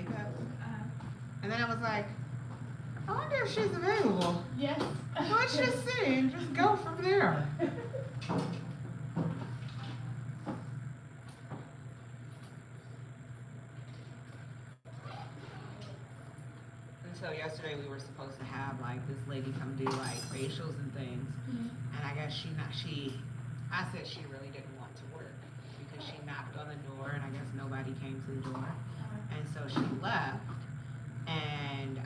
makeup. And then I was like, I wonder if she's available. Yes. Let's just see and just go from there. And so yesterday we were supposed to have like this lady come do like facials and things. And I guess I said she really didn't want to work because she knocked on the door and I guess nobody came to the door. And so she left. And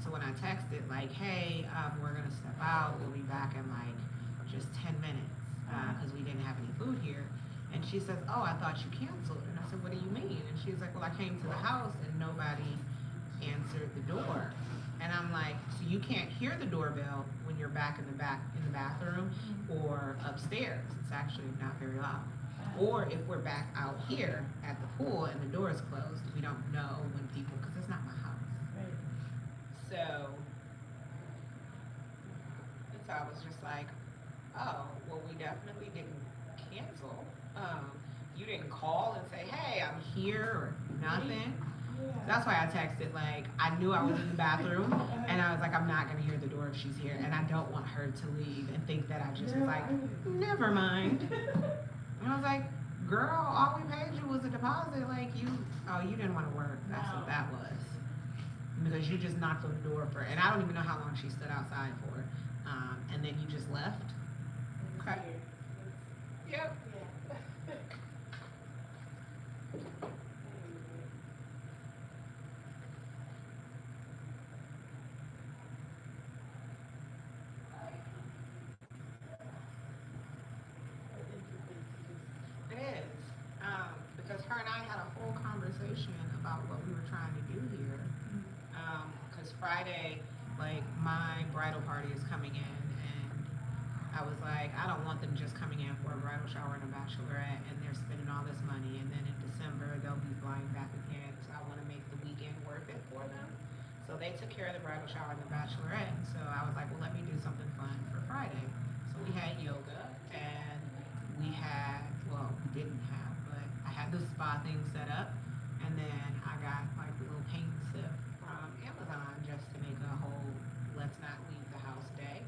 so when I texted like, hey, we're gonna step out, we'll be back in like just 10 minutes because we didn't have any food here. And she says, oh, I thought you canceled. And I said, what do you mean? And she's like, well, I came to the house and nobody answered the door. And I'm like, so you can't hear the doorbell when you're back in the bathroom or upstairs. It's actually not very loud. Or if we're back out here at the pool and the door is closed, we don't know when people, because it's not my house. So I was just like, oh, well, we definitely didn't cancel. You didn't call and say, hey, I'm here or nothing. That's why I texted, like, I knew I was in the bathroom, and I was like, I'm not going to hear the door if she's here, and I don't want her to leave and think that I just was like, never mind. And I was like, girl, all we paid you was a deposit, like, you didn't want to work. That's what that was. Because you just knocked on the door for, and I don't even know how long she stood outside for, and then you just left. Okay. Yep. It is, because her and I had a whole conversation about what we were trying to do here. Because Friday, like, my bridal party is coming in, and I was like, I don't want them just coming in for a bridal shower and a bachelorette, and they're spending all this money, and then in December they'll be flying back again. So I want to make the weekend worth it for them. So they took care of the bridal shower and the bachelorette. And so I was like, well, let me do something fun for Friday. So we had yoga, and we had, well, we didn't have, but I had the spa thing set up, and then I got like a little paint sip from Amazon just to make a whole let's not leave the house day.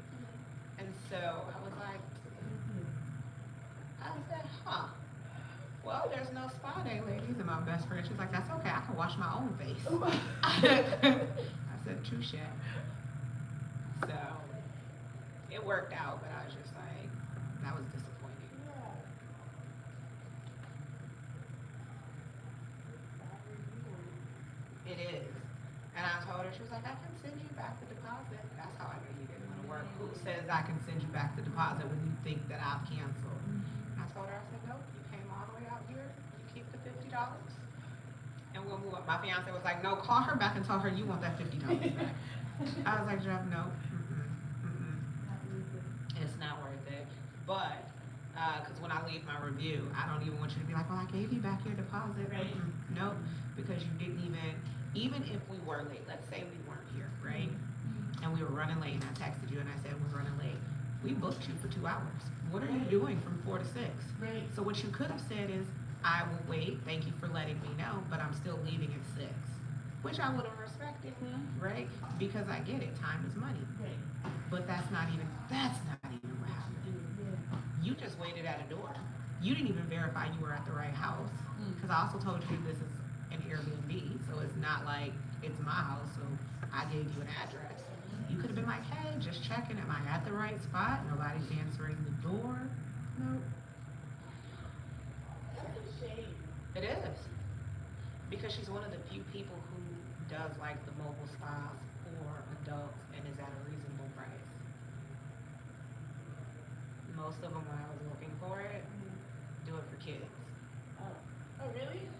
And so I was like, I said, huh. Well, there's no spa day, ladies. And my best friend, she's like, that's okay. I can wash my own face. I said, touche. So it worked out, but I was just like, that was disappointing. It is. And I told her, she was like, I can send you back the deposit. That's how I knew you didn't want to work. Who says I can send you back the deposit when you think that I've canceled? And I told her, I said, nope, you came all the way out here. You keep the $50 and we'll move up. My fiance was like, no, call her back and tell her you want that $50 back. I was like, Jeff, no, it's not worth it. But, because when I leave my review, I don't even want you to be like, well, I gave you back your deposit. Right. Nope, because you didn't even if we were late, let's say we weren't here, right? And we were running late, and I texted you and I said, we're running late. We booked you for 2 hours. What are you doing from 4 to 6? Right. So what you could have said is, I will wait, thank you for letting me know, but I'm still leaving at 6. Which I would have respected, right? Because I get it, time is money. Right. But that's not even what happened. You just waited at a door. You didn't even verify you were at the right house. Because I also told you this is an Airbnb, so it's not like it's my house, so I gave you an address. You could have been like, hey, just checking, am I at the right spot? Nobody's answering the door. Nope. That's a shame. It is. Because she's one of the few people who does like the mobile spas for adults and is at a reasonable price. Most of them, when I was looking for it, do it for kids. Oh, really?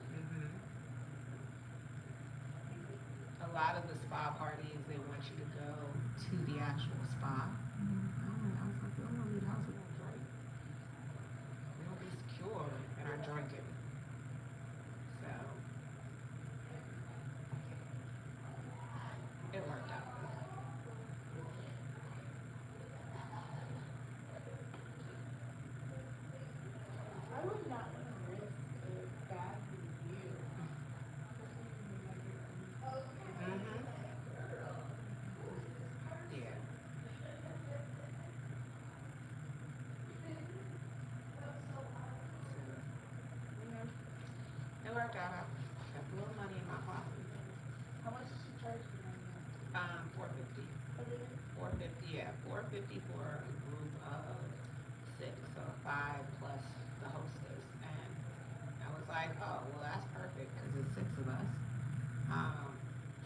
A lot of the spa parties, they want you to go to the actual spa. I was like, we don't want to leave the house, we don't drink. We don't be secure in our drinking. So, it worked out. I would not want to risk a bad review. Yeah, 450 for a group of 6, so 5 plus the hostess. And I was like, oh, well, that's perfect because it's 6 of us.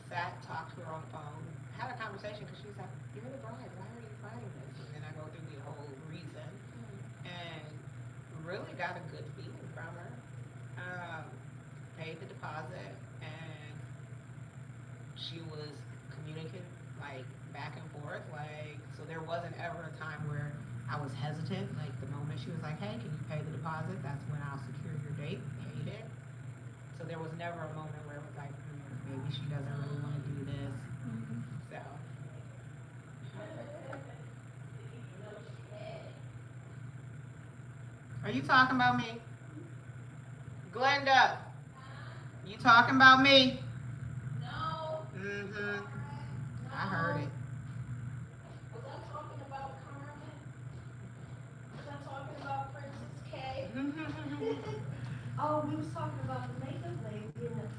Sat, talked to her on the phone, had a conversation because she was like, you're the bride, why are you fighting this? And then I go through the whole reason and really got a good feeling from her. Paid the deposit and she was communicating like back and forth, like, so there wasn't ever a time where I was hesitant. Like the moment she was like, hey, can you pay the deposit? That's when I'll secure your date, paid it. So there was never a moment where it was like, maybe she doesn't really want to do this. So. Are you talking about me? Glenda, you talking about me? No. Mm-hmm. I heard it. Was I talking about Carmen? Was I talking about Princess K? Oh, we was talking about the makeup lady and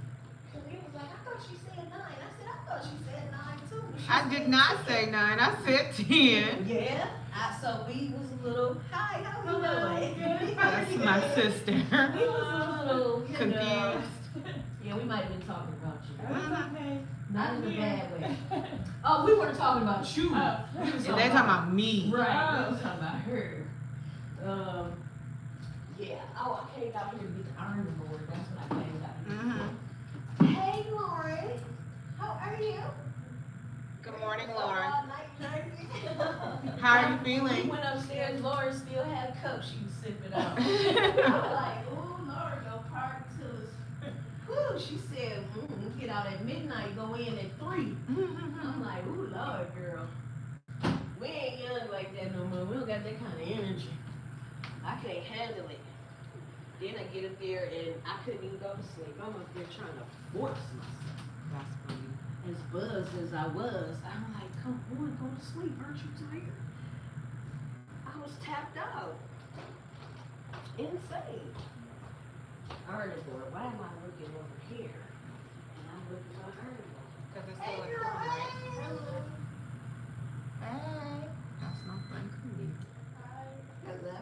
Kalia was like, I thought she said 9. I said, I thought she said 9 too. But she I said did not 10. say 9. I said 10. Yeah. So we was a little, hi, how you doing? That's my sister. We was a little, you know. Confused. Yeah, we might have been talking about you. Mhm. Not in a bad way. Oh, we weren't talking about you. We was And they talking about me. Right, we was talking about her. Yeah. Oh, I came out here to get the iron board. That's what I came out here. Mhm. Hey, Lauren. How are you? Good morning, Lauren. Night journey. How are you We feeling? went upstairs. Lauren still had a cup she was sipping out. I was like, ooh, Lauren, go park till it's. Whew, she said, get out at midnight, go in at 3. I'm like, ooh, Lord, girl. We ain't young like that no more. We don't got that kind of energy. I can't handle it. Then I get up there and I couldn't even go to sleep. I'm up there trying to force myself. That's funny. As buzzed as I was, I'm like, come on, go to sleep. Aren't you tired? I was tapped out. Insane. Earning board. Why am I looking over here? And I'm looking at earning board. Because it's still in the room, right? Hey. That's my friend Cootie. Hello.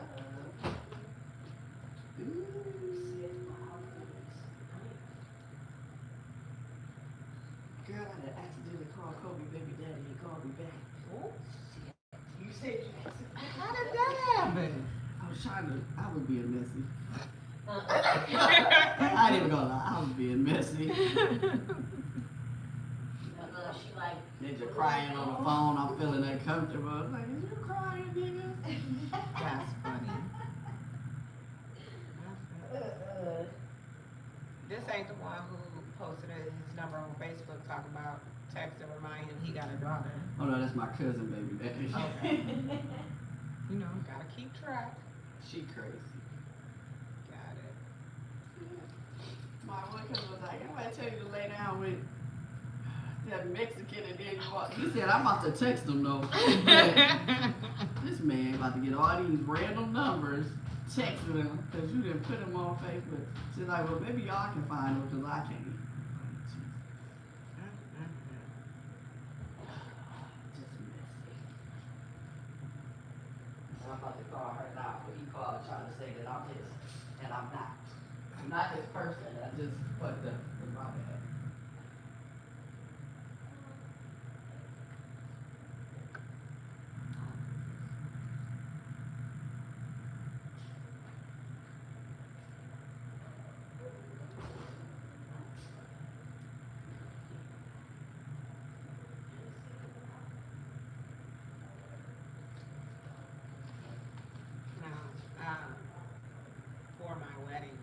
Girl, I had accidentally called Kobe baby daddy. He called me back. Oh. You said you accidentally. How did that happen? I was being messy. Uh-uh. I ain't even gonna lie, I was being messy. She like. Ninja crying on the phone, I'm feeling uncomfortable. I was like, is you crying, nigga? That's funny. This ain't the one who posted his number on Facebook talking about text to remind him he got a daughter. Oh no, that's my cousin, baby daddy. Okay. You know, gotta keep track. She crazy. Got it. My one cousin was like, I'm gonna tell you to lay down with that Mexican and then you walk. He said, I'm about to text him though. This man about to get all these random numbers, texting him, because you didn't put him on Facebook. She's like, well, maybe y'all can find him, because I can't. Just messy. So I'm about to call her now, but he called trying to say that I'm his, and I'm not. I'm not his person, I just fucked up. It's my bad. Now, for my wedding,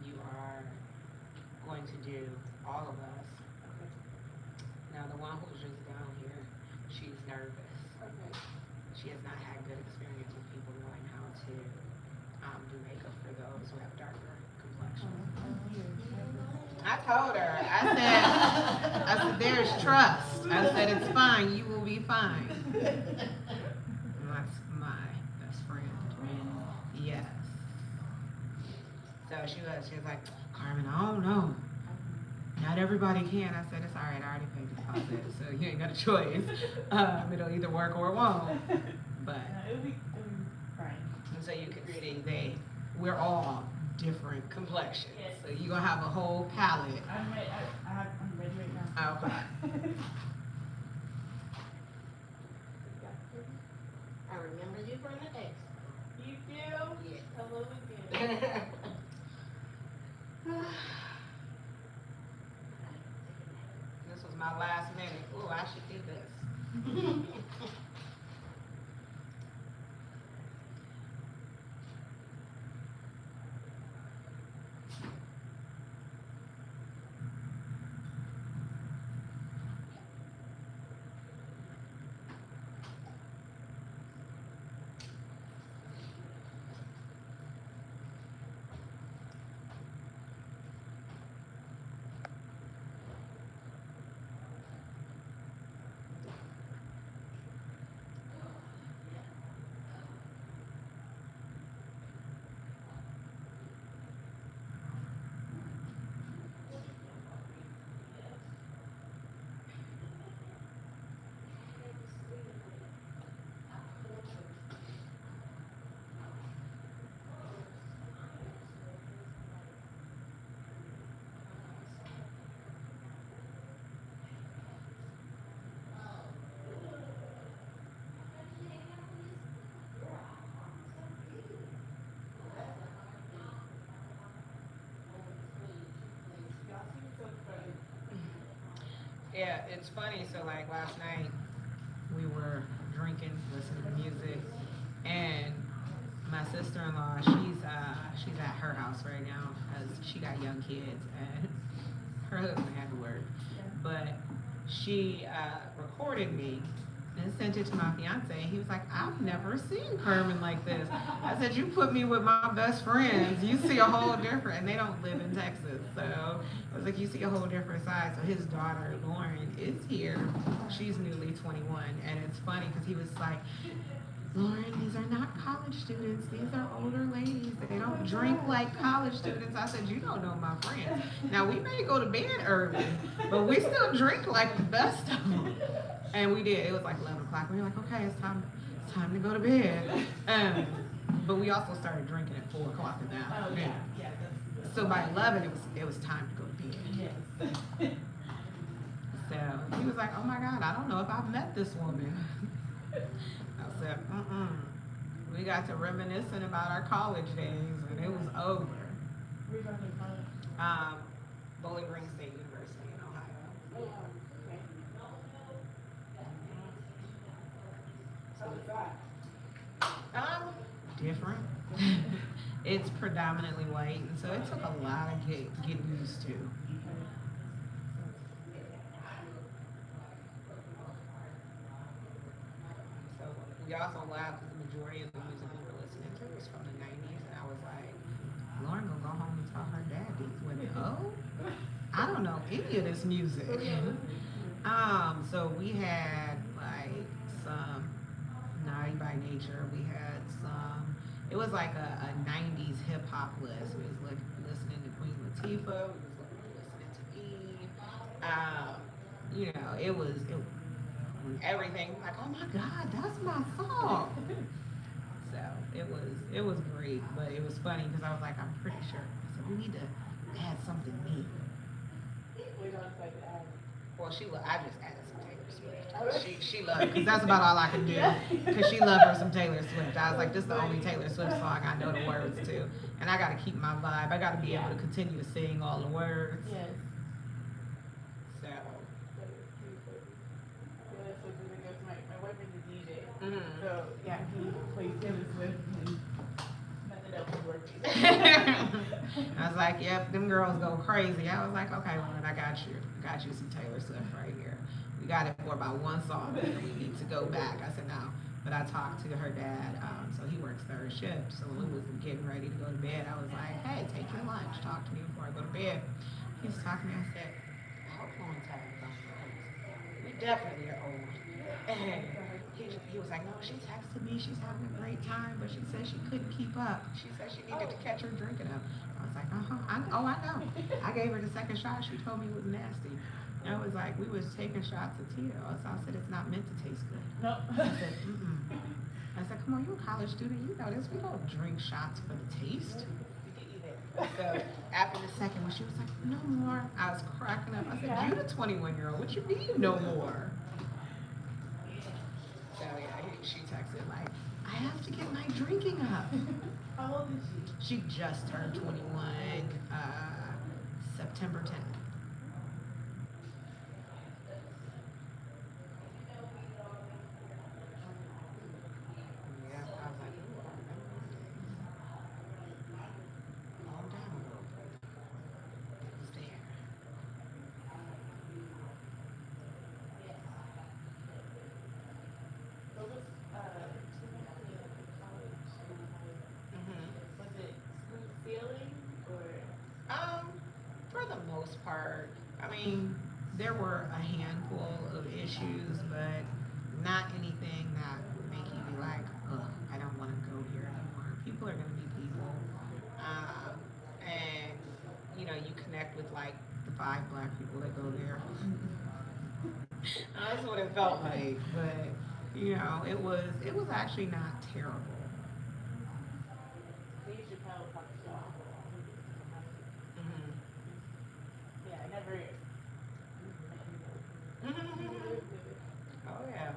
you are going to do all of us. Now, the one who's just down here, she's nervous. Okay. She has not had good experience with people knowing how to do makeup for those who have darker complexions. I told her, I said, there's trust. I said, it's fine, you will be fine. That's my best friend. Yes. So she was like, Carmen, I don't know. Not everybody can. I said, it's all right, I already paid the deposit, so you ain't got a choice. It'll either work or it won't. But, It'll be fine. and so you can see we're all different complexions. Yes. So you're gonna have a whole palette. I'm ready right now. Okay. I remember you from the ex. You feel? Yes. Hello again. This was my last minute. Ooh, I should do this. Yeah, it's funny. So like last night, we were drinking, listening to music, and my sister-in-law, she's at her house right now because she got young kids and her husband had to work. But she recorded me and sent it to my fiance. And he was like, I've never seen Kerman like this. I said, you put me with my best friends. You see a whole different, and they don't live in Texas. So I was like, you see a whole different side. So his daughter, Lauren, is here. She's newly 21. And it's funny because he was like, Lauren, these are not college students. These are older ladies. They don't drink like college students. I said, you don't know my friends. Now, we may go to bed early, but we still drink like the best of them. And we did. It was like 11 o'clock. We were like, okay, it's time to go to bed. But we also started drinking at 4 o'clock in the afternoon. So by 11, it was time to go to bed. Yes. So he was like, oh my God, I don't know if I've met this woman. I said, we got to reminiscing about our college days, and it was over. We're going to college. Bowling Green State University in Ohio. Different. It's predominantly white, and so it took a lot of getting used to. So we also laughed because the majority of the music we were listening to was from the 90s, and I was like, Lauren gonna go home and tell her dad these women, I don't know any of this music. So we had like some Naughty by Nature, we had some, it was like a 90s hip hop list. We was listening to Queen Latifah, we was listening to Eve. You know, it was everything like, oh my God, that's my song. So it was great, but it was funny because I was like, I'm pretty sure. I said, we need to add something new. Well, I just added some Taylor Swift. She loved it, because that's about all I could do. Because she loved her some Taylor Swift. I was like, this is the only Taylor Swift song I know the words to. And I got to keep my vibe. I got to be able to continue to sing all the words. Yes. So. My wife is a DJ. Mm-hmm. So, yeah, he plays Taylor Swift and nothing else is working. I was like, yep, them girls go crazy. I was like, okay, Lauren, I got you. I got you some Taylor Swift right here. We got it for about one song, and we need to go back. I said, no. But I talked to her dad, so he works third shift. So when we was getting ready to go to bed, I was like, hey, take your lunch. Talk to me before I go to bed. He was talking to me. I said, how long time is on we definitely are old. And he was like, no, she texted me. She's having a great time, but she said she couldn't keep up. She said she needed to catch her drinking up. I was was like, I know. I gave her the second shot. She told me it was nasty. And I was like, we was taking shots of Tito. So I said, it's not meant to taste good. No. I said, mm-mm. I said, come on, you're a college student. You know this. We don't drink shots for the taste. So after the second one, she was like, no more. I was cracking up. I said, you the 21-year-old. What you mean no more? So yeah, she texted like, I have to get my drinking up. How old is she? She just turned 21, September 10th. Yeah, I was like, ooh, I remember those days. A long time ago. It was there. So was, Mm-hmm. was it smooth sailing or? For the most part, I mean, there were a handful of issues, but not anything that would make you be like, ugh, I don't want to go here anymore. People are going to be people. And, you know, you connect with like the 5 black people that go there. That's what it felt like, but, you know, it was actually not terrible. They usually paddle pop style. Mm-hmm. Yeah, I never. Oh yeah.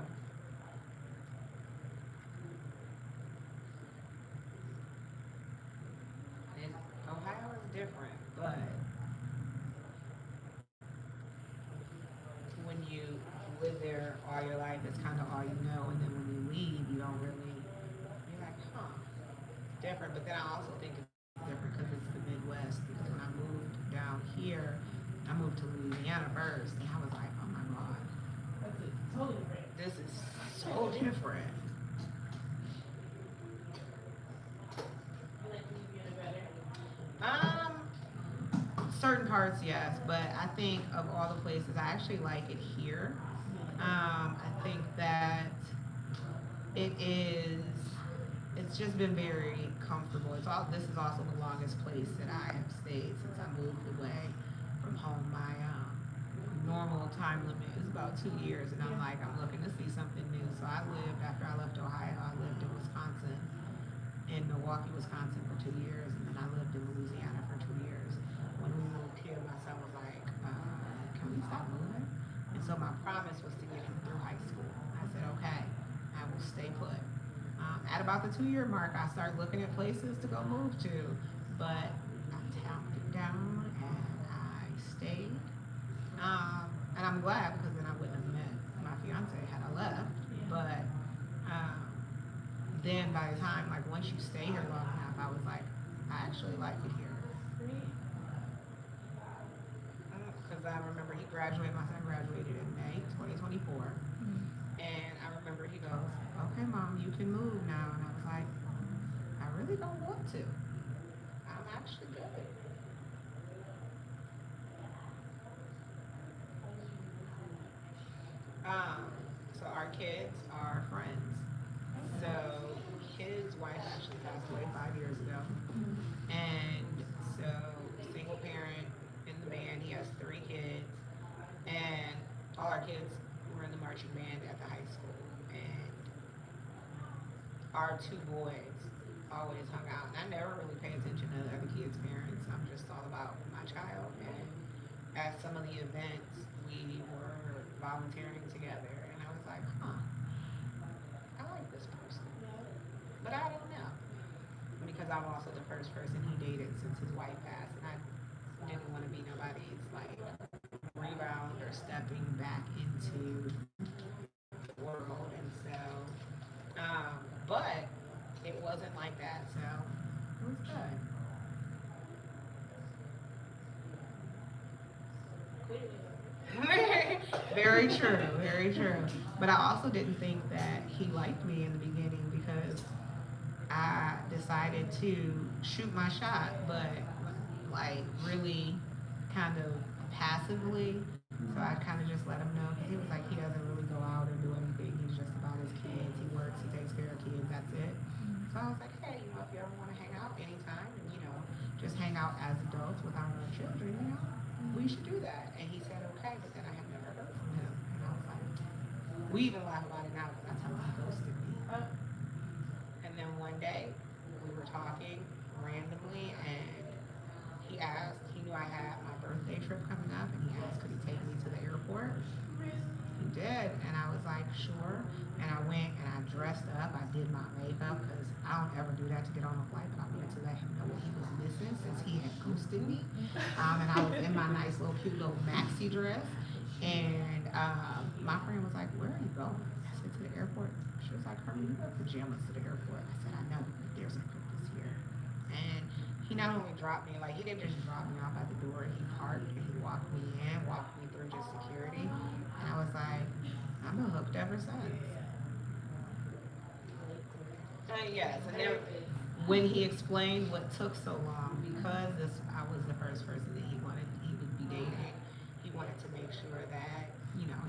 And Ohio is different, but when you live there all your life, it's kind of all you know, and then when you leave, you don't really. You're like, huh, it's different. But then I also think it's different because it's the Midwest. Because when I moved down here, I moved to Louisiana first, and I was like, oh my god, That's it. Totally different. this is so different. You like Louisiana better? Certain parts, yes, but I think of all the places, I actually like it here. I think that it's just been very comfortable. This is also the longest place that I have stayed since I moved away from home. My normal time limit is about 2 years, and I'm like, I'm looking to see something new. So after I left Ohio, I lived in Wisconsin, in Milwaukee, Wisconsin for 2 years, and then I lived in Louisiana for 2 years. When we moved here, my son was like, can we stop moving? And so my promise was to get him through high school. I said, okay, I will stay put. At about the 2-year mark, I started looking at places to go move to, but I tapped it down and I stayed. And I'm glad because then I wouldn't have met my fiance had I left. But then by the time, like once you stay here long enough, I was like, I actually like it here. Because I remember my son graduated in May 2024. And I remember he goes, okay, Mom, you can move now. And I was like, I really don't want to. I'm actually good. So our kids are friends. So his wife actually passed away 5 years ago. And so single parent in the band, he has 3 kids. And all our kids were in the marching band at the high school. And our 2 boys always hung out. And I never really pay attention to the other kids' parents. I'm just all about my child. And at some of the events, we were volunteering together. And I was like, huh, I like this person. But I don't know. Because I'm also the first person he dated since his wife passed. And I didn't want to be nobody's like rebound or stepping back into the world. And so, but it wasn't like that. So it was good. Very true, very true. But I also didn't think that he liked me in the beginning because I decided to shoot my shot, but like really kind of passively. So I kind of just let him know because he was like he doesn't really go out or do anything. He's just about his kids. He works. He takes care of kids. That's it. So I was like, hey, if you ever want to hang out anytime, and just hang out as adults with our children, we should do that. And he said okay, but then I have never heard from him. And I was like, we even laugh about it now, but that's how he ghosted me. And then one day we were talking randomly, and he knew I had my birthday trip coming up, and he asked could he take me to the airport. He did, and I was like, sure. And I went and I dressed up. I did my makeup because I don't ever do that to get on a flight, but I wanted to let him know what he was missing since he had ghosted me. And I was in my nice little cute little maxi dress, and my friend was like, where are you going? I said, to the airport. She was like, Herman, you wear pajamas to the airport. I said, I know, but there's a purpose here. And he not only dropped me, like he didn't just drop me off at the door, he parked and he walked me in, walked me through just security. And I was like, I've been hooked ever since. Yes, and then when he explained what took so long, because I was the first person that he would be dating, he wanted to make sure that,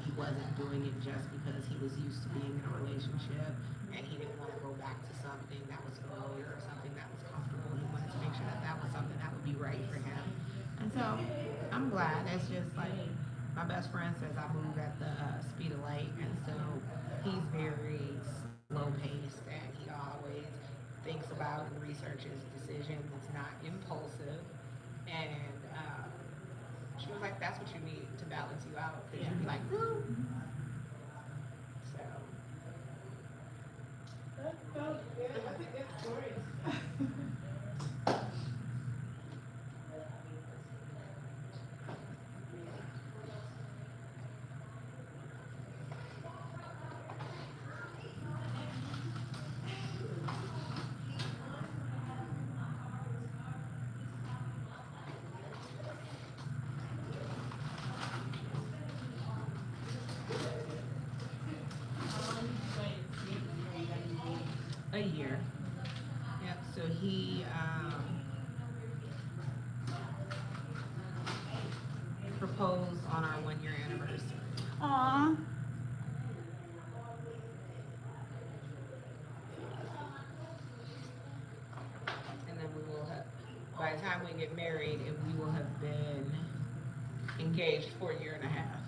he wasn't doing it just because he was used to being in a relationship and he didn't want to go back to something that was familiar or something that was comfortable. He wanted to make sure that that was something that would be right for him. And so I'm glad. It's just like my best friend says I move at the speed of light, and so he's very slow paced and he always thinks about and researches decisions. It's not impulsive. And she was like, that's what you need to balance you out. Because you'd be like, woo. So. That's good. That's a good story. A year. Yep. So he proposed on our 1 year anniversary. Aww. And then we will have, by the time we get married, we will have been engaged for a year and a half.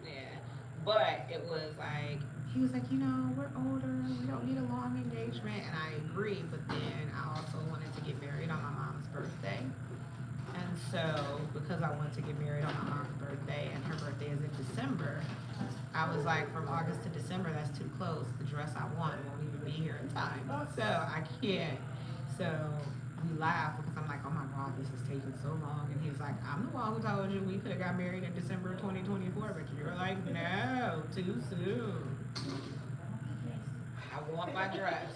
Yeah. But it was like, he was like, we're older, we don't need a long engagement, and I agree, but then I also wanted to get married on my mom's birthday. And so, because I wanted to get married on my mom's birthday, and her birthday is in December, I was like, from August to December, that's too close. The dress I want won't even be here in time. So, I can't. So, we laughed because I'm like, oh my God, this is taking so long. And he's like, I'm the one who told you we could have got married in December 2024, but you're like, no, too soon. I want my dress.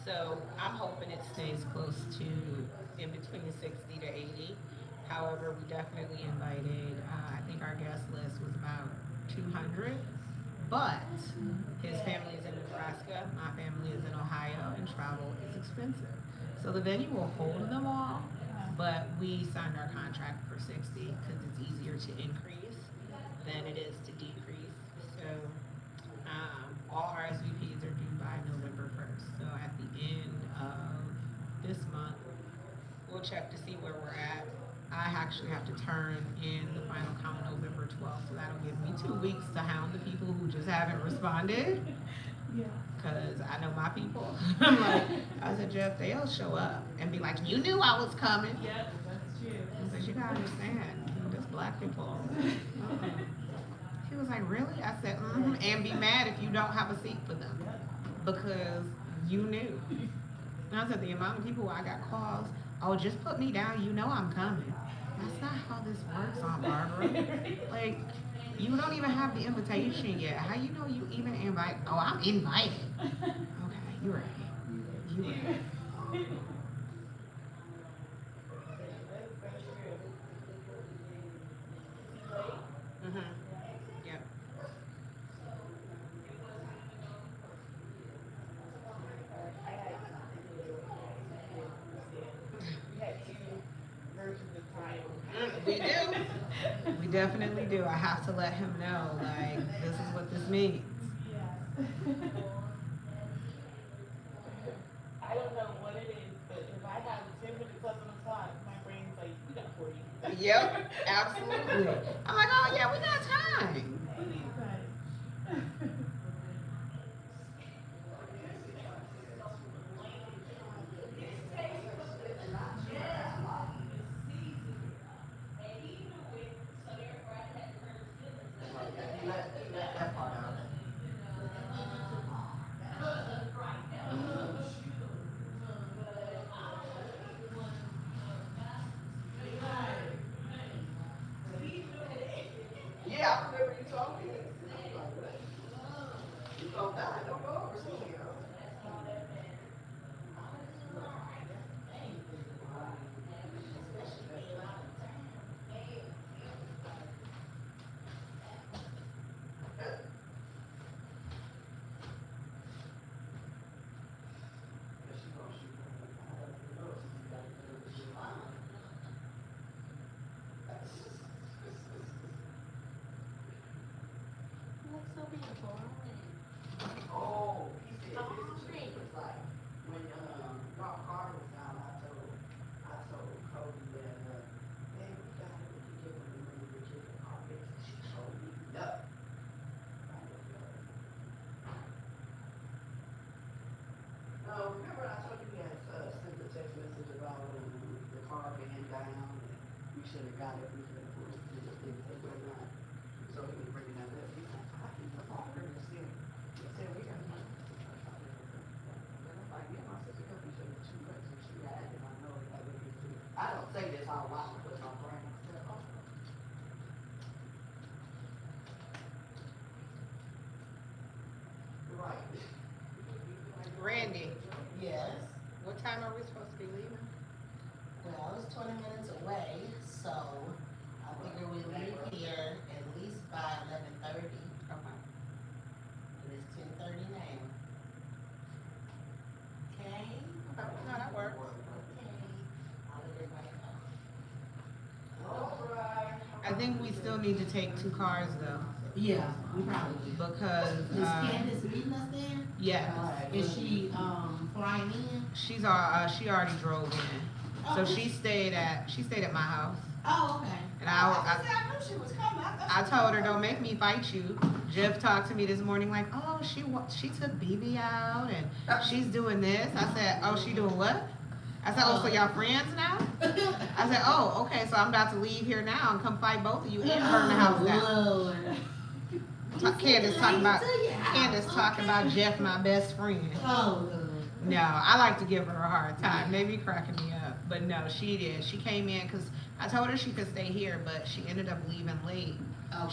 So I'm hoping it stays close to in between 60 to 80. However, we definitely invited, I think our guest list was about 200, but his family is in Nebraska, my family is in Ohio, and travel is expensive. So the venue will hold them all, but we signed our contract for 60 because it's easier to increase than it is to decrease. So all RSVPs are due by November 1st. So at the end of this month, we'll check to see where we're at. I actually have to turn in the final count November 12th, so that'll give me 2 weeks to hound the people who just haven't responded. Yeah. Cause I know my people. I'm like, I said, Jeff, they'll show up and be like, you knew I was coming. Yep, that's true. I said, you gotta understand, this black people. He was like, really? I said, and be mad if you don't have a seat for them, because you knew. And I said, the amount of people I got calls, oh, just put me down, you know I'm coming. That's not how this works, Aunt Barbara. Like, you don't even have the invitation yet. How you know you even invite? Oh, I'm invited. Okay, you're right. You're right. definitely do. I have to let him know, like, this is what this means. I don't know what it is, but if I have 10 minutes left on the clock, my brain's like, we got 40. Yep, absolutely. I'm like, oh yeah, we got time. We need time. He left that part out. Yeah, I remember you told me this. You gonna die, don't go overseas. Oh, he said his chick was like, when, Rock Carter was down, I told Cody that, man, we got it, we can give him the money to get the carpet. She told me, no. Remember I told you we had, sent a text message about, the car being down, and we should have got it, we could have put it, not. So he was bringing that up, he's like, I think the father is still, he said, we got money. And I'm like, yeah, my sister told me she was too much, and she had it, I know that would be too. I don't say this out loud, but my brain said, oh. Right. Randy, Yes, what time are we supposed to be leaving? well, it's 20 minutes away, so I figure we leave here at least by 11:30, Okay. and it's 10:30 now. Okay? No, that works. Okay. I'll let everybody know. Alright. I think we still need to take 2 cars though, Yeah, we probably do. because, Is Candace meeting us there? yeah, Is she, flying in? she already drove in. So Oh. she stayed at my house. Oh, okay. And I I knew she was coming, I told her, don't make me fight you. Jeff talked to me this morning like, oh, she took BB out and she's doing this. I said, oh, she doing what? I said, oh, so y'all friends now? I said, oh, okay, so I'm about to leave here now and come fight both of you and burn the house down. Lord. Candace talking about Jeff, my best friend. Oh, Lord. No, I like to give her a hard time. Maybe cracking me up. But no, she did. She came in because I told her she could stay here, but she ended up leaving late.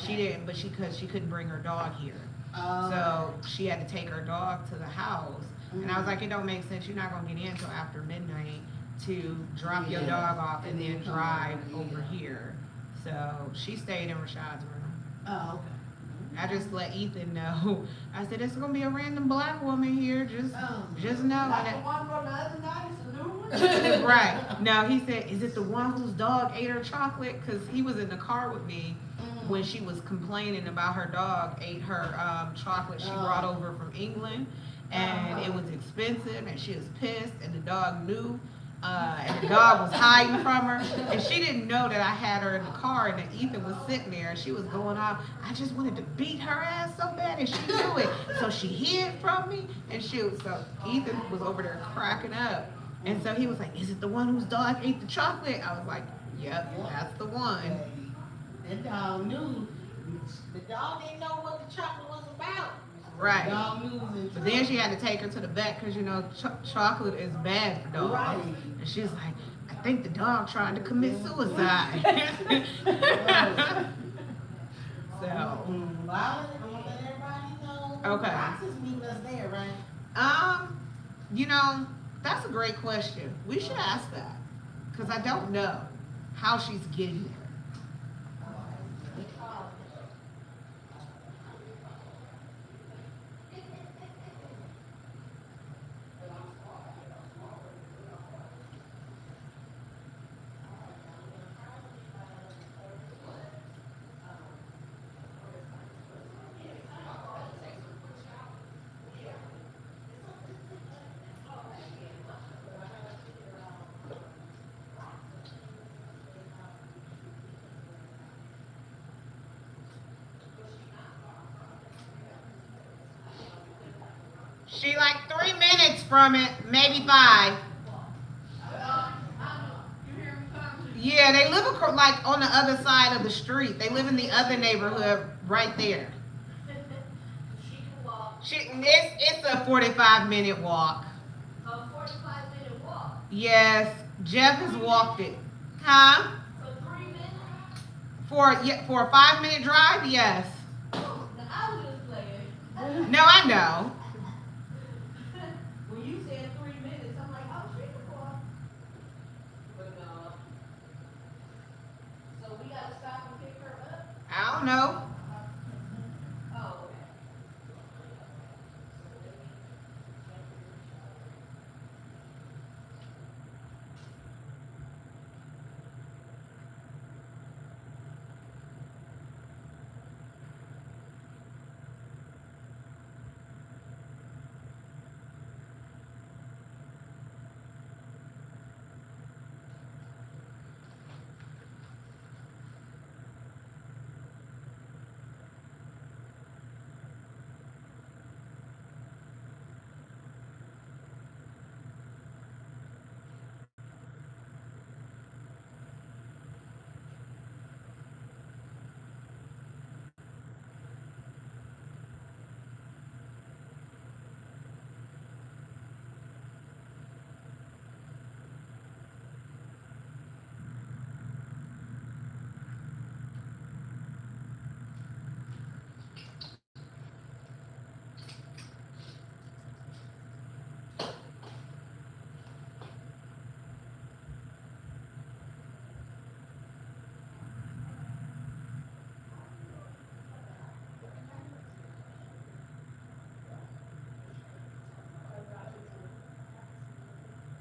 She didn't, but because she couldn't bring her dog here. Oh. So she had to take her dog to the house. And I was like, it don't make sense. You're not going to get in until after midnight to drop your Yeah. dog off and And then then come drive over, over yeah. here. So she stayed in Rashad's room. Oh, okay. I just let Ethan know. I said, it's going to be a random black woman here. Just know. Not And the one from the other night, it's a new one. right. No, he said, is it the one whose dog ate her chocolate? Because he was in the car with me when she was complaining about her dog ate her chocolate she brought over from England. And it was expensive and she was pissed and the dog knew. And the dog was hiding from her. And she didn't know that I had her in the car and that Ethan was sitting there and she was going off. I just wanted to beat her ass so bad and she knew it. So she hid from me and so Ethan was over there cracking up. And so he was like, is it the one whose dog ate the chocolate? I was like, yep, that's the one. The dog knew. The dog didn't know what the chocolate was about. The Right. dog knew it was in But then she had to take her to the vet because, chocolate is bad for dogs. Right. And she was like, I think the dog tried to commit suicide. So, Well, I'm gonna let everybody know. Okay. Rox is meeting us there, right? that's a great question. We should ask that because I don't know how she's getting there. She like 3 minutes from it, maybe 5. You hear me coming? Yeah, they live like on the other side of the street. They live in the other neighborhood right there. She can walk It's a 45-minute walk. a 45-minute walk Yes, Jeff has walked it. Huh? for 3 minutes. For a 5-minute drive? Yes. Now, I was just playing. No, I know. When you said 3 minutes, I'm like, oh, she can walk. But no. So we gotta stop and pick her up? I don't know. Oh, okay.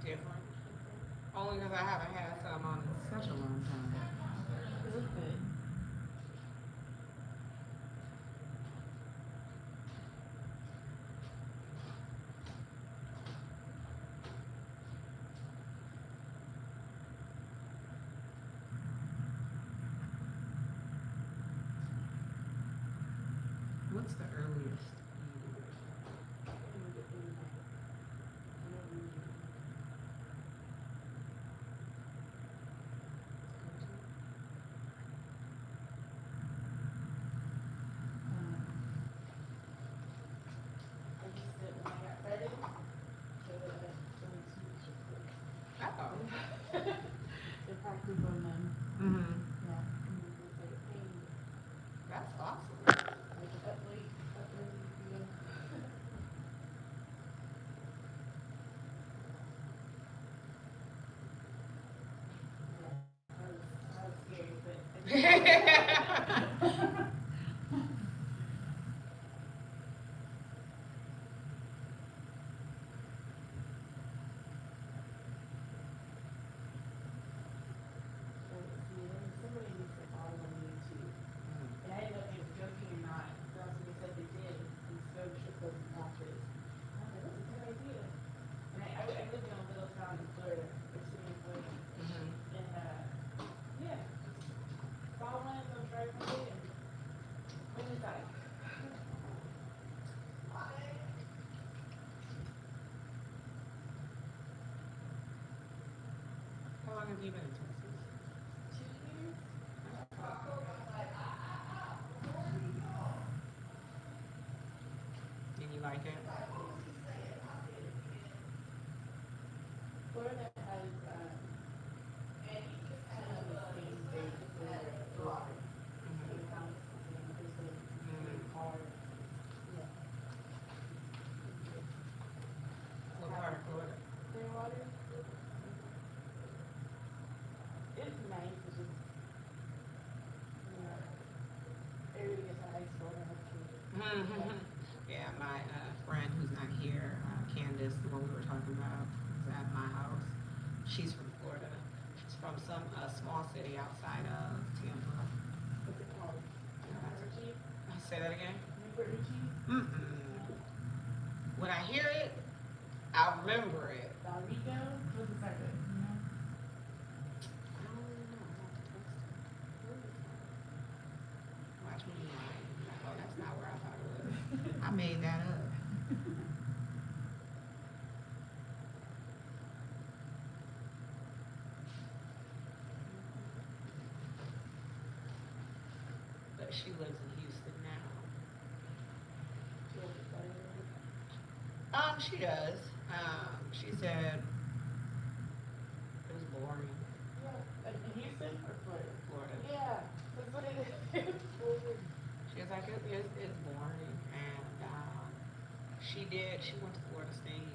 Different. Only because I haven't had some on in such a long time. What's the earliest? Oh. Mm-hmm. That's awesome. How long have you been in Texas? 2 years? And you like it? Florida has, some of the same things for water. It sounds the same, it's really hard. What part of Florida? Clear water. It's nice, it's just, everybody gets a high school and Yeah, my friend who's not here, Candace, the one we were talking about, is at my house. She's from Florida. She's from some small city outside of Tampa. what's it called? Richie? Say that again? Newport Richie? Mm-mm. When I hear it, I'll remember it. Rico? What's it start with, you know? I don't know. Watch me lie. Oh, that's not where I thought it was. I made that up. she lives in Houston now. She does. She said it was boring. Yeah, in Houston or Florida? Florida. Yeah, that's what it is. She was like, it's boring. And she went to Florida State.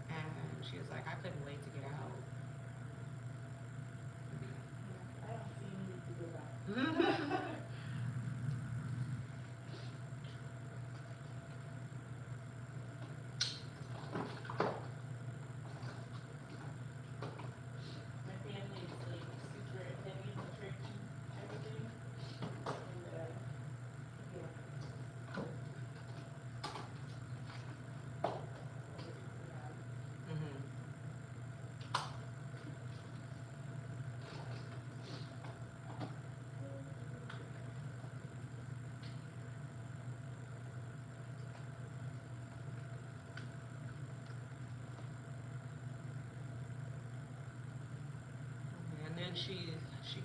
And she was like, I couldn't wait to get out. I don't see you need to go back. My family is like super heavy in the church and everything. And yeah. Mhm. And then she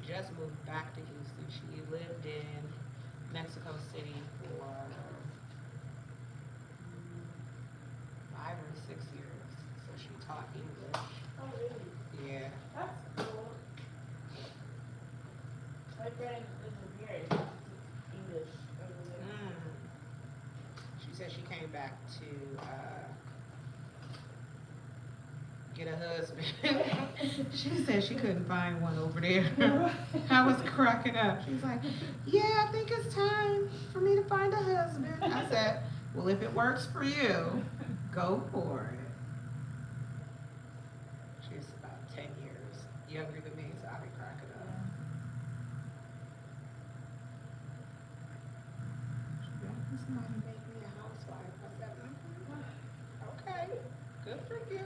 just moved back to Houston. She lived in Mexico City for 5 or 6 years. So she taught English. Oh, really? Yeah. That's cool. My friend lives in here and she teaches English over there. She said she came back to get a husband. She said she couldn't find one over there. I was cracking up. She's like, yeah, I think it's time for me to find a husband. I said, well, if it works for you, go for it. She's about 10 years younger than me, so I'll be cracking up. She's like, somebody make me a housewife. I said, okay, good for you.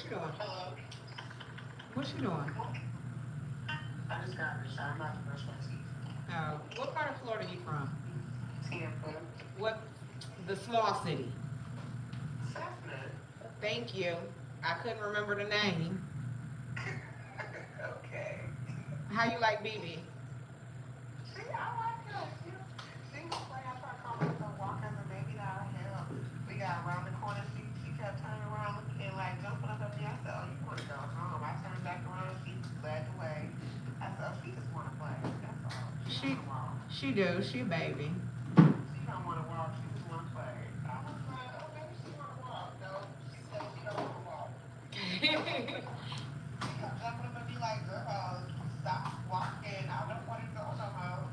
What you doing? Hello. What you doing? I just got in the shower. I'm about to brush my teeth. Oh, what part of Florida you from? Tampa. What, the small city? Cessna. Thank you. I couldn't remember the name. Okay. How you like BB? See, I like her. She was like, I started calling her walking the baby down the hill. We got around the corner. She kept turning around and like jumping up at me. I said, oh, you want to go home. I turned back around. She led the way. I said, oh, she just want to play. That's all. She want to walk. She do. She a baby. She don't want to walk. She just want to play. I was like, oh, maybe she want to walk. No, she said she don't want to walk. She kept jumping up at me like, girl, stop walking. I don't want to go no more.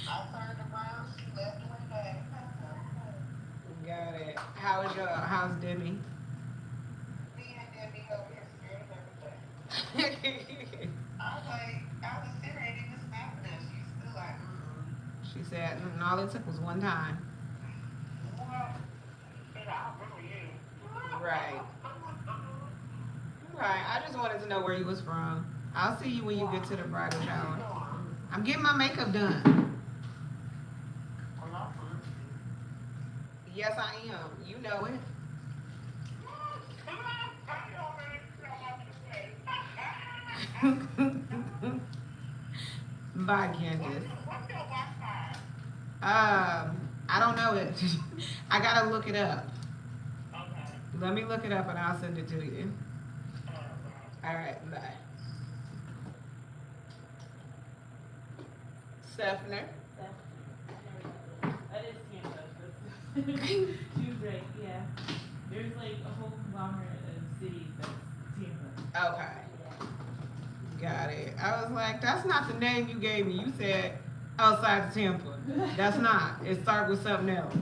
I turned around. She led the way back. I said, okay. Got it. How's Demi? Me and Debbie over here scared of everything. I was sitting there and it just happened. She's still like, She said, all it took was one time. well, I remember you. Right. Right. I just wanted to know where you was from. I'll see you when you get to the bridal shower. I'm getting my makeup done. Well, I'm from Yes, I am. You know it. Bye, Candace. What's your Wi-Fi? I don't know it. I gotta look it up. Okay. Let me look it up and I'll send it to you. All right, bye. Stephanie. That is Tampa. She was right, yeah. There's like a whole conglomerate of cities that's Tampa. Okay, Yeah. got it. I was like, that's not the name you gave me. You said outside of Tampa. That's not. It starts with something else.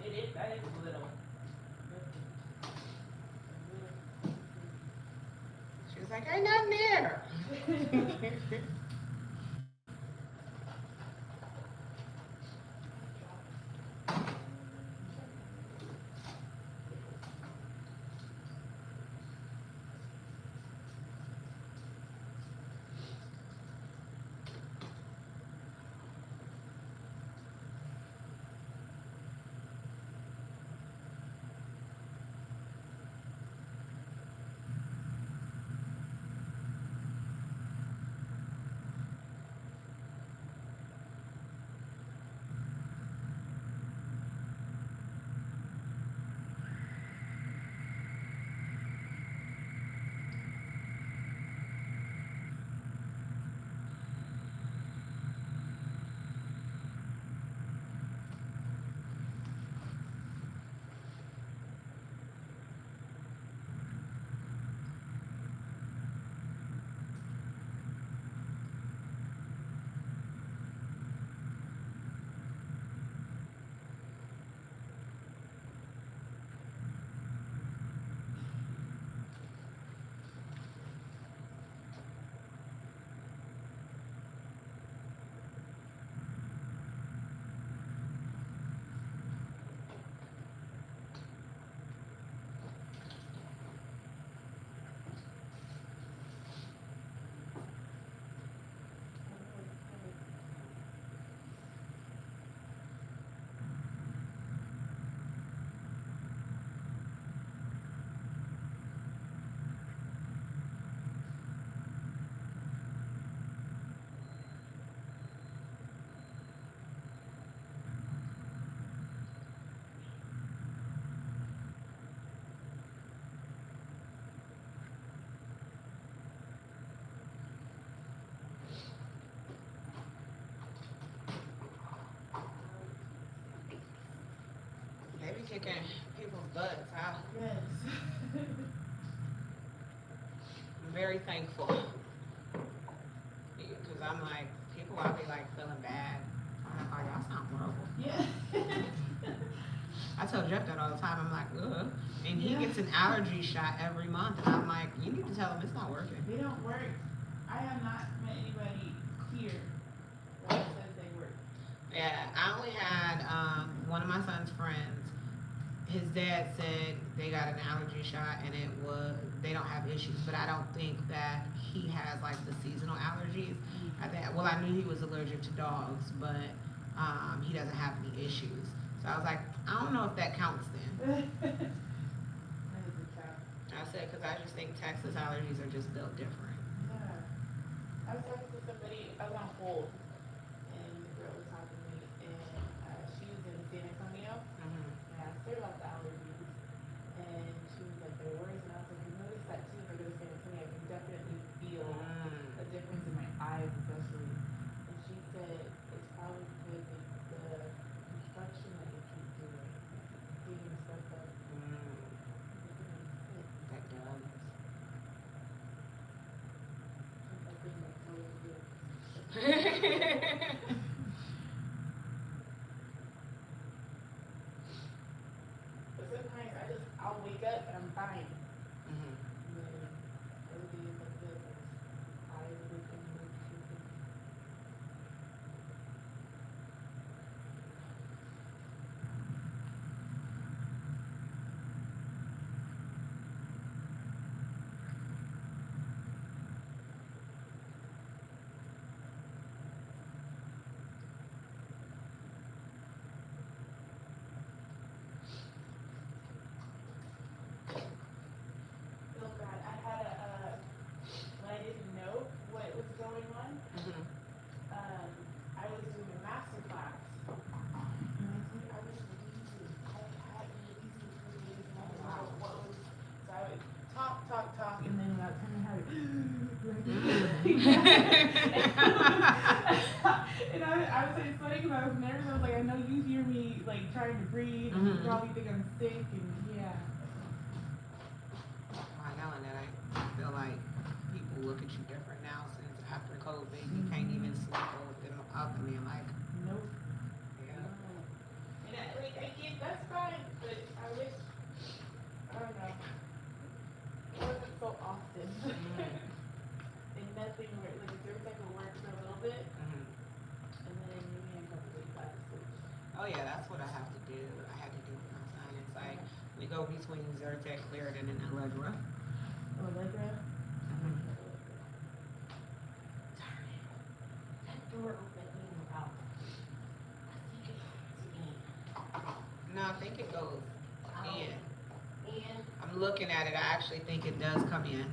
It is, that is little. She was like, ain't nothing there. They be kicking people's butts. Yes. I'm very thankful. Because I'm like, people out be like feeling bad. I'm like, oh, y'all sound horrible. Yeah. I tell Jeff that all the time. I'm like, ugh. And he Yeah. gets an allergy shot every month. And I'm like, you need to tell him it's not working. They don't work. I have not met anybody here that says they work. Yeah, I only had one of my son's friends. his dad said they got an allergy shot and they don't have issues, but I don't think that he has like the seasonal allergies. I knew he was allergic to dogs, but he doesn't have any issues. So I was like, I don't know if that counts then. I said, because I just think Texas allergies are just built different. Yeah. I was talking to somebody, I was on hold, and the girl was talking to me, and she was in San Antonio, Mm-hmm. and I asked her about the allergies, and she was like, they're worse, and I was like, you notice that too, if I go to San Antonio, I can definitely feel a difference in my eyes, especially. And she said, it's probably because of the construction that they keep doing, digging stuff up. That does. But sometimes I'll wake up and I'm fine. Mhm. And then other days like this, I wake up and I'm stupid. Oh God, I had when I didn't know what was going on, Mhm. I was doing a master class. And I was wheezing. I hadn't wheezed for days and I didn't know what was, so I would talk, and then when I turn my head, and I was like, funny because I was nervous. I was like, I know you hear me like trying to breathe, and you probably think I'm sick, and yeah. I know, and then I feel like people look at you different now since after COVID. You can't even sleep with them up. I mean, like, Nope. yeah. And I get that's fine, but I wish, I don't know, it wasn't so often. And nothing where, like, if there was like a work for a little bit, Mhm. and then maybe in a couple weeks I switch. Oh yeah, that's what I have to do. I had to do with my son. It's like we go between Zyrtec, Claritin, and Allegra. Oh, Allegra? That door opened in about, I think it No, I think it goes in. in. I'm looking at it. I actually think it does come in.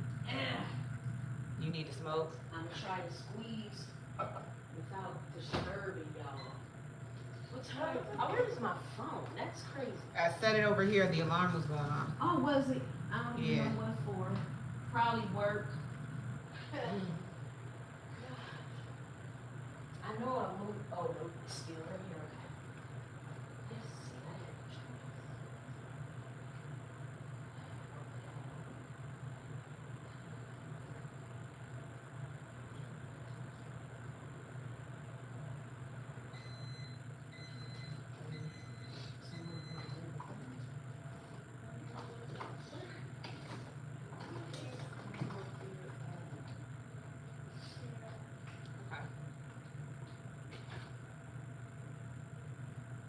You need to smoke. I'm gonna try to squeeze without disturbing y'all. What time? Oh, where is my phone? That's crazy. I set it over here. The alarm was going off. Oh, was it? I don't even Yeah. know what for. Probably work. I know I moved. Oh, no, it's still right here. Okay. Let's see. I had a choice.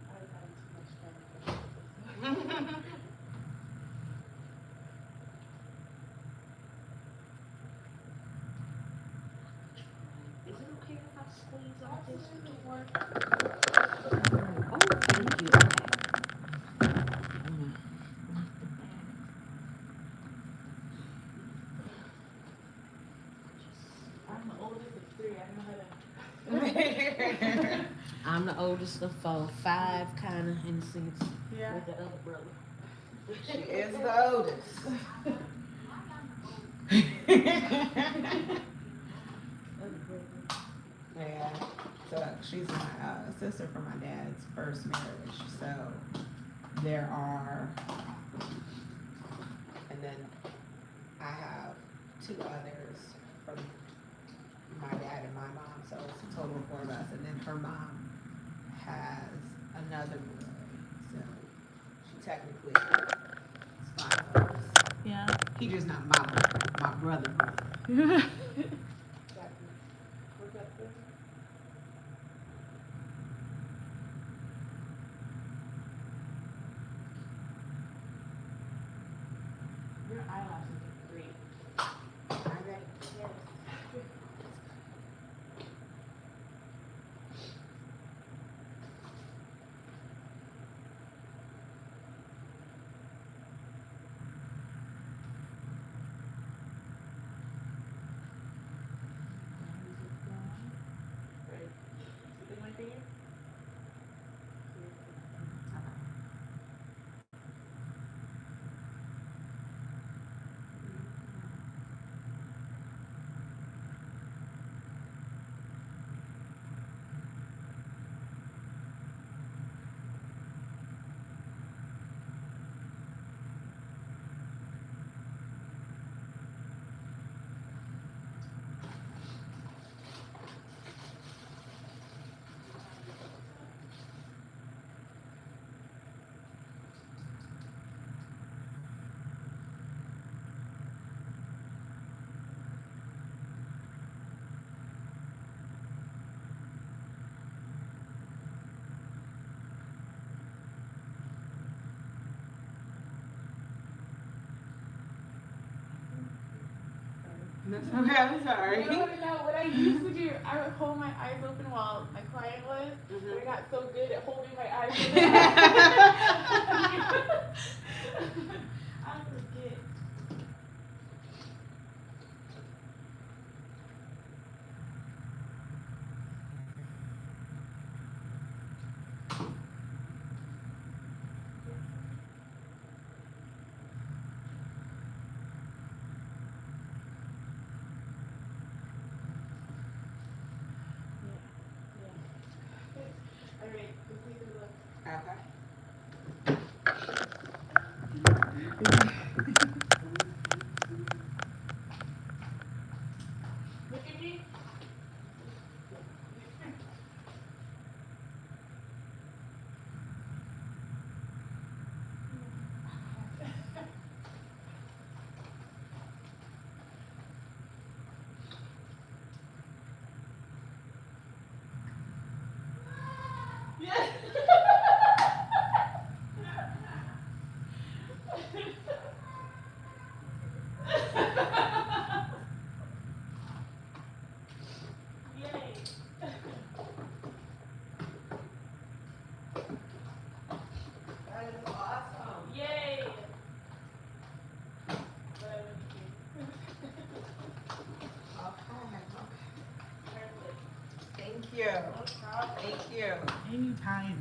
I was having too much fun. Is it okay if I squeeze out this Absolutely. door? Oh, thank you. I'm the oldest of three, I know how to. I'm the oldest of four, five kind of in a sense Yeah. with the other brother. She is the oldest. Yeah. So she's my sister from my dad's first marriage. So there are, and then I have two others from my dad and my mom. So it's a total of 4 of us. And then her mom has another boy. So she technically is 5 of us. Yeah. He just not my brother. Exactly. What's up, sis? Your eyelashes look great. I ready? Yes. Right. Keep in my finger. That's okay, I'm sorry. No, what I used to do, I would hold my eyes open while my client was, but I got so good at holding my eyes open. I forget. All right, let's take a look. Okay. Look at me. Yes. Yay. That is awesome. Yay. Okay. Thank you. Thank you. Anytime.